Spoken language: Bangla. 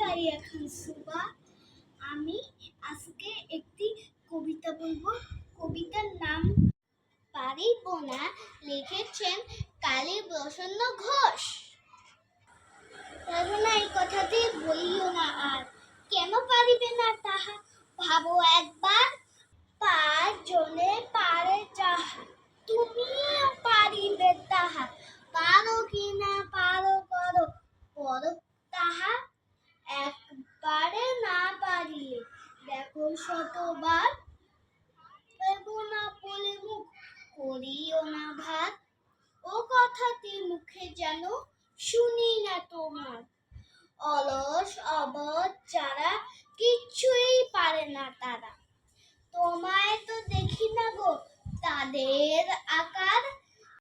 জারিয়া খান সুবা। আমি আজকে একটি কবিতা বলবো। কবিতার নাম পারিব না, লিখেছেন কালী প্রসন্ন ঘোষ। এই কথাটি বলিও না আর, কেন পারিবে না তাহা ভাবো একবার। পাঁচ জনে পারে যাহা, তুমিও পারিবে তাহা। পারো কি না পারো করো, করো তাহা। একবারে না পারিলে দেখো শতবার। দেবো না বলে মুখ করিও না ভাত, ও কথাটি মুখে যেন শুনি না তোমার। অলস অবধ যারা, কিছুই পারে না তারা। তোমায় তো দেখি না গো তাদের আকার,